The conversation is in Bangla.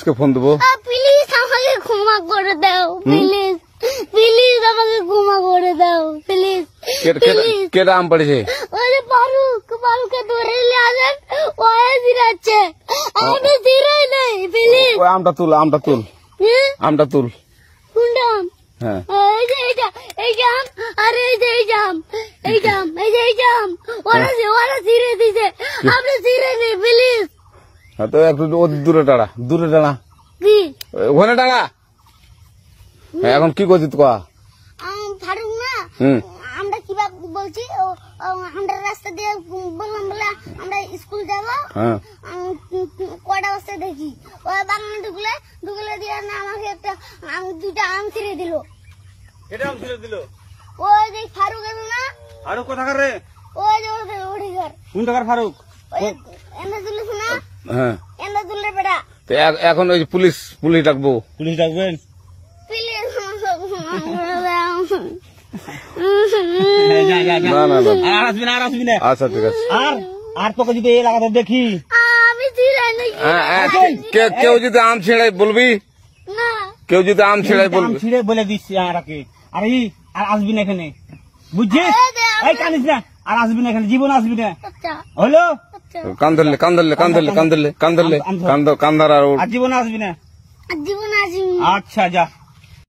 পুলিশকে ফোন দেবো। প্লিজ আমাকে ক্ষমা করে দাও, প্লিজ প্লিজ আমাকে ক্ষমা করে দাও, প্লিজ প্লিজ। কেটা আম পড়েছে? ওরে ফারুককে ধরে নিয়ে আসেন, ও জিরাচ্ছে, আমি জিরাই নাই, প্লিজ। ওই আমটা তুল, আমটা তুল, আমটা তুল। কোনটা আম? হ্যাঁ এই যে এই জাম, আরে এই যে এই জাম, এই জাম, এই যে এই জাম, ওরা জিরে দিছে, আপনি জিরে নেই, প্লিজ। তো একটু দূরে টাড়া, দূরে টাড়া, কি ওখানে টাড়া। এখন কি করছিস কয়া? ফারুক না, আমরা কিভাবে বলছি, আমরা রাস্তা দিয়ে বললাম বলে আমরা স্কুল যাবো, কয়টা বস্তা দেখি ওই বাগানে ঢুকলে দিয়ে না আমাকে একটা দুইটা আম ছিঁড়ে দিল। এটা আম ছিঁড়ে দিল? ওই যে ফারুক এলো না, ফারুক কোথাকার রে? ওই যে ওঠিকার। কোন টাকার ফারুক? এনে তুলিস না, হ্যাঁ এনে তুললে বেটা। তো এখন ওই পুলিশ ডাকবো। পুলিশ ডাকবেন? প্লিজ না না না, আর আসবি না, আর আসবি না। আচ্ছা ঠিক আছে। আর তোকে যদি এই লাগাতে দেখি, আমি ছিঁড়াই নাকি কেউ যদি আম ছিঁড়াই বলবি, না, কেউ যদি আম ছিঁড়াই আম বলবি। ছিঁড়ে বলে দিচ্ছি আমাকে, আর আসবি না এখানে, বুঝছিস? এই কানিস না, আর আসবি না এখানে, জীবন আসবি না, আচ্ছা হলো? আচ্ছা, কান্দার আর আর জীবন আসবি না। জীবন আসি। আচ্ছা যা।